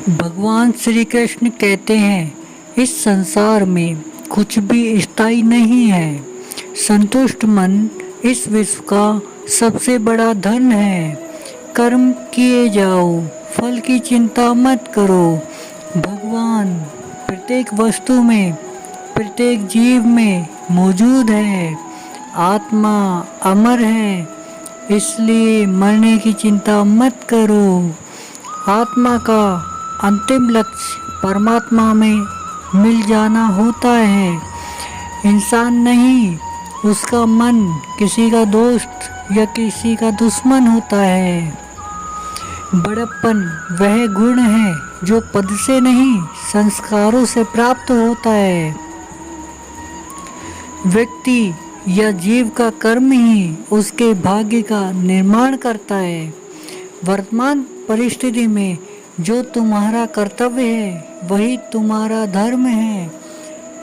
भगवान श्री कृष्ण कहते हैं, इस संसार में कुछ भी स्थायी नहीं है। संतुष्ट मन इस विश्व का सबसे बड़ा धन है। कर्म किए जाओ, फल की चिंता मत करो। भगवान प्रत्येक वस्तु में, प्रत्येक जीव में मौजूद है। आत्मा अमर है, इसलिए मरने की चिंता मत करो। आत्मा का अंतिम लक्ष्य परमात्मा में मिल जाना होता है। इंसान नहीं, उसका मन किसी का दोस्त या किसी का दुश्मन होता है। बड़प्पन वह गुण है जो पद से नहीं, संस्कारों से प्राप्त होता है। व्यक्ति या जीव का कर्म ही उसके भाग्य का निर्माण करता है। वर्तमान परिस्थिति में जो तुम्हारा कर्तव्य है वही तुम्हारा धर्म है।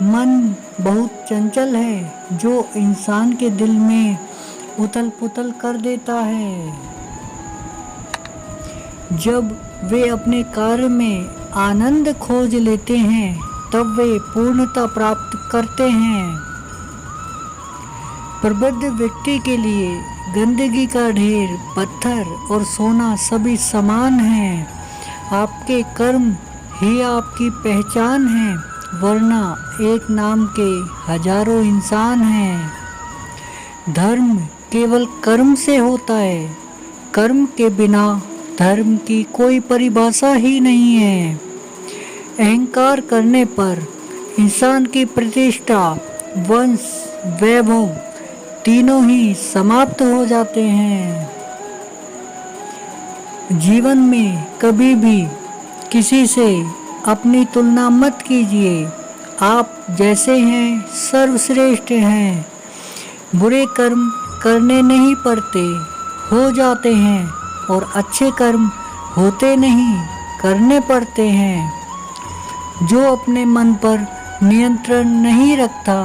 मन बहुत चंचल है जो इंसान के दिल में उथल पुथल कर देता है। जब वे अपने कार्य में आनंद खोज लेते हैं तब वे पूर्णता प्राप्त करते हैं। प्रबुद्ध व्यक्ति के लिए गंदगी का ढेर, पत्थर और सोना सभी समान हैं। आपके कर्म ही आपकी पहचान है, वरना एक नाम के हजारों इंसान हैं। धर्म केवल कर्म से होता है। कर्म के बिना धर्म की कोई परिभाषा ही नहीं है। अहंकार करने पर इंसान की प्रतिष्ठा, वंश, वैभव तीनों ही समाप्त हो जाते हैं। जीवन में कभी भी किसी से अपनी तुलना मत कीजिए। आप जैसे हैं सर्वश्रेष्ठ हैं। बुरे कर्म करने नहीं पड़ते, हो जाते हैं, और अच्छे कर्म होते नहीं, करने पड़ते हैं। जो अपने मन पर नियंत्रण नहीं रखता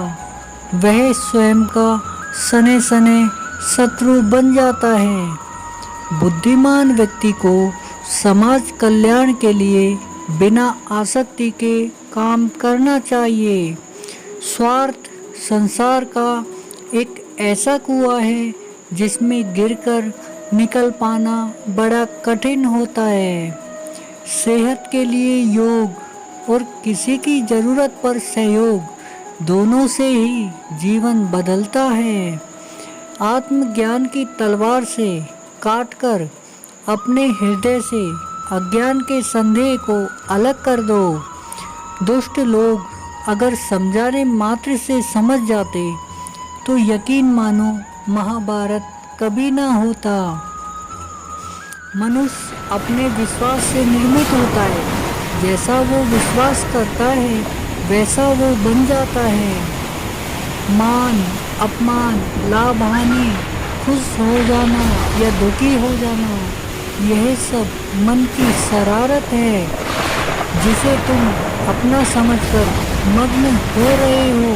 वह स्वयं का सने सने शत्रु बन जाता है। बुद्धिमान व्यक्ति को समाज कल्याण के लिए बिना आसक्ति के काम करना चाहिए। स्वार्थ संसार का एक ऐसा कुआं है जिसमें गिरकर निकल पाना बड़ा कठिन होता है। सेहत के लिए योग और किसी की ज़रूरत पर सहयोग, दोनों से ही जीवन बदलता है। आत्मज्ञान की तलवार से काटकर अपने हृदय से अज्ञान के संदेह को अलग कर दो। दुष्ट लोग अगर समझाने मात्र से समझ जाते तो यकीन मानो महाभारत कभी ना होता। मनुष्य अपने विश्वास से निर्मित होता है। जैसा वो विश्वास करता है वैसा वो बन जाता है। मान, अपमान, लाभ, हानि, खुश हो जाना या दुखी हो जाना, यह सब मन की शरारत है जिसे तुम अपना समझकर मग्न हो रहे हो।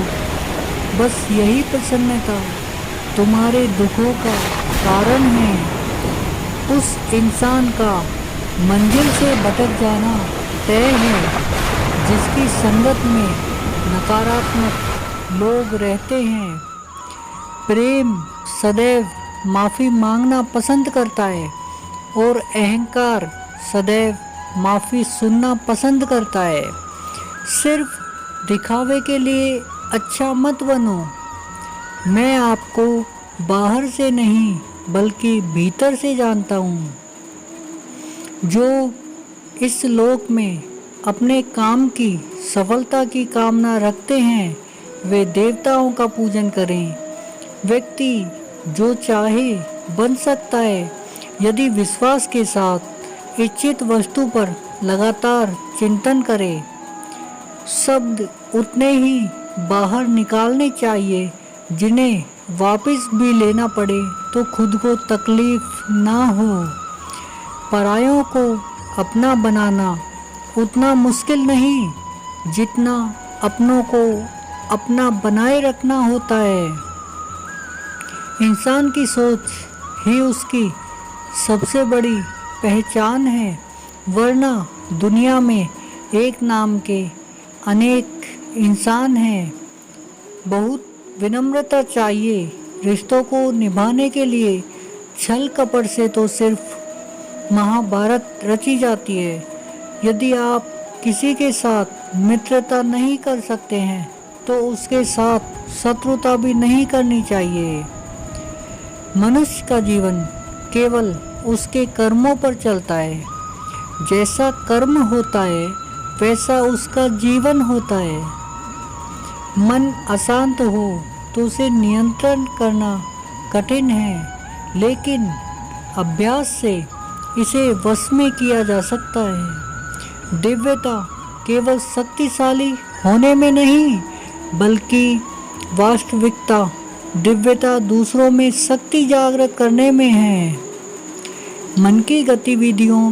बस यही प्रसन्नता तुम्हारे दुखों का कारण है। उस इंसान का मंजिल से भटक जाना तय है जिसकी संगत में नकारात्मक लोग रहते हैं। प्रेम सदैव माफ़ी मांगना पसंद करता है और अहंकार सदैव माफ़ी सुनना पसंद करता है। सिर्फ दिखावे के लिए अच्छा मत बनो। मैं आपको बाहर से नहीं बल्कि भीतर से जानता हूँ। जो इस लोक में अपने काम की सफलता की कामना रखते हैं वे देवताओं का पूजन करें। व्यक्ति जो चाहे बन सकता है यदि विश्वास के साथ इच्छित वस्तु पर लगातार चिंतन करे। शब्द उतने ही बाहर निकालने चाहिए जिन्हें वापस भी लेना पड़े तो खुद को तकलीफ ना हो। परायों को अपना बनाना उतना मुश्किल नहीं जितना अपनों को अपना बनाए रखना होता है। इंसान की सोच ही उसकी सबसे बड़ी पहचान है, वरना दुनिया में एक नाम के अनेक इंसान हैं। बहुत विनम्रता चाहिए रिश्तों को निभाने के लिए। छल कपट से तो सिर्फ महाभारत रची जाती है। यदि आप किसी के साथ मित्रता नहीं कर सकते हैं तो उसके साथ शत्रुता भी नहीं करनी चाहिए। मनुष्य का जीवन केवल उसके कर्मों पर चलता है। जैसा कर्म होता है वैसा उसका जीवन होता है। मन अशांत हो तो उसे नियंत्रण करना कठिन है, लेकिन अभ्यास से इसे वश में किया जा सकता है। दिव्यता केवल शक्तिशाली होने में नहीं, बल्कि वास्तविकता दिव्यता दूसरों में शक्ति जागृत करने में है। मन की गतिविधियों,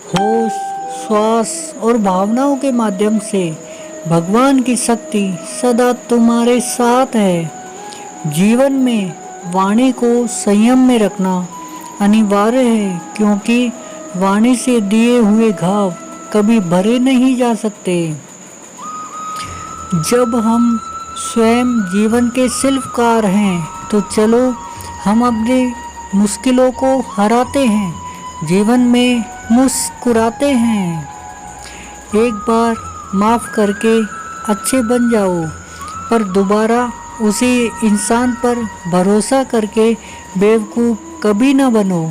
होश, श्वास और भावनाओं के माध्यम से भगवान की शक्ति सदा तुम्हारे साथ है। जीवन में वाणी को संयम में रखना अनिवार्य है, क्योंकि वाणी से दिए हुए घाव कभी भरे नहीं जा सकते। जब हम स्वयं जीवन के शिल्पकार हैं तो चलो हम अपनी मुश्किलों को हराते हैं, जीवन में मुस्कुराते हैं। एक बार माफ़ करके अच्छे बन जाओ, पर दोबारा उसी इंसान पर भरोसा करके बेवकूफ़ कभी ना बनो।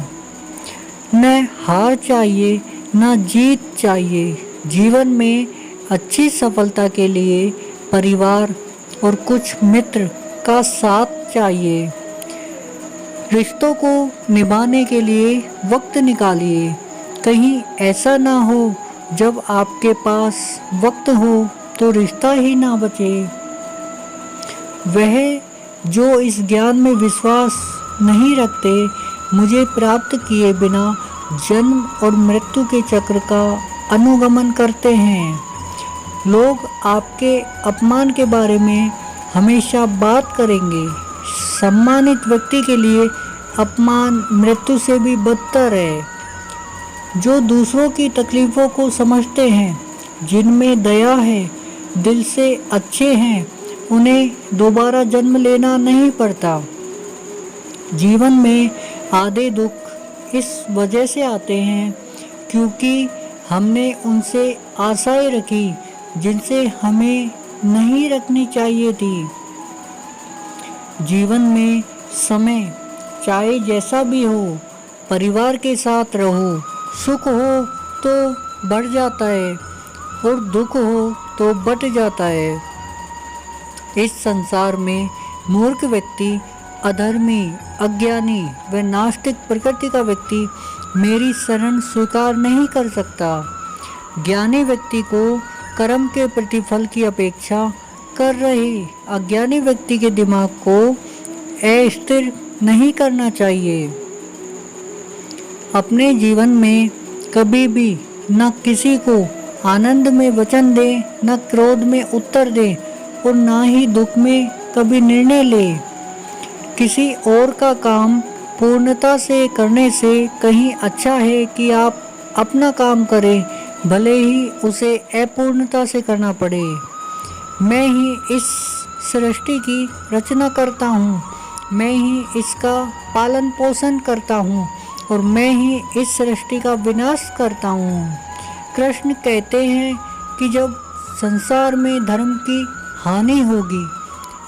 न हार चाहिए न जीत चाहिए। जीवन में अच्छी सफलता के लिए परिवार और कुछ मित्र का साथ चाहिए। रिश्तों को निभाने के लिए वक्त निकालिए। कहीं ऐसा ना हो जब आपके पास वक्त हो तो रिश्ता ही ना बचे। वह जो इस ज्ञान में विश्वास नहीं रखते, मुझे प्राप्त किए बिना जन्म और मृत्यु के चक्र का अनुगमन करते हैं। लोग आपके अपमान के बारे में हमेशा बात करेंगे। सम्मानित व्यक्ति के लिए अपमान मृत्यु से भी बदतर है। जो दूसरों की तकलीफ़ों को समझते हैं, जिनमें दया है, दिल से अच्छे हैं, उन्हें दोबारा जन्म लेना नहीं पड़ता। जीवन में आधे दुख इस वजह से आते हैं क्योंकि हमने उनसे आशाएं रखी जिनसे हमें नहीं रखनी चाहिए थी। जीवन में समय चाहे जैसा भी हो, परिवार के साथ रहो। सुख हो तो बढ़ जाता है और दुख हो तो बट जाता है। इस संसार में मूर्ख व्यक्ति, अधर्मी, अज्ञानी व नास्तिक प्रकृति का व्यक्ति मेरी शरण स्वीकार नहीं कर सकता। ज्ञानी व्यक्ति को कर्म के प्रतिफल की अपेक्षा कर रहे अज्ञानी व्यक्ति के दिमाग को अस्थिर नहीं करना चाहिए। अपने जीवन में कभी भी न किसी को आनंद में वचन दे, न क्रोध में उत्तर दे और न ही दुख में कभी निर्णय ले। किसी और का काम पूर्णता से करने से कहीं अच्छा है कि आप अपना काम करें, भले ही उसे अपूर्णता से करना पड़े। मैं ही इस सृष्टि की रचना करता हूँ, मैं ही इसका पालन पोषण करता हूँ और मैं ही इस सृष्टि का विनाश करता हूँ। कृष्ण कहते हैं कि जब संसार में धर्म की हानि होगी,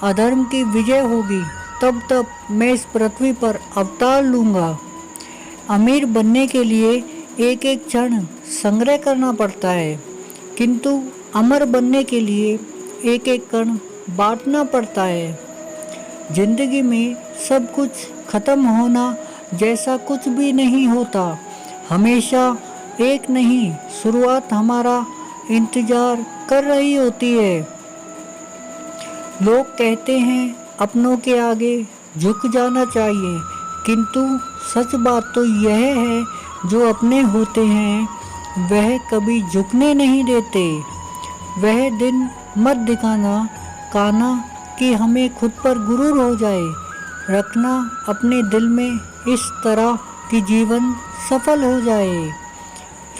अधर्म की विजय होगी, तब मैं इस पृथ्वी पर अवतार लूँगा। अमीर बनने के लिए एक एक क्षण संग्रह करना पड़ता है, किंतु अमर बनने के लिए एक एक कण बांटना पड़ता है। जिंदगी में सब कुछ खत्म होना जैसा कुछ भी नहीं होता। हमेशा एक नहीं शुरुआत हमारा इंतजार कर रही होती है। लोग कहते हैं अपनों के आगे झुक जाना चाहिए, किंतु सच बात तो यह है जो अपने होते हैं वह कभी झुकने नहीं देते। वह दिन मत दिखाना काना कि हमें खुद पर गुरूर हो जाए। रखना अपने दिल में इस तरह कि जीवन सफल हो जाए।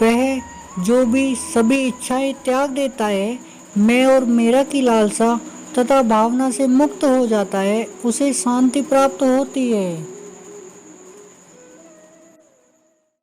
वह जो भी सभी इच्छाएं त्याग देता है, मैं और मेरा की लालसा तथा भावना से मुक्त हो जाता है, उसे शांति प्राप्त होती है।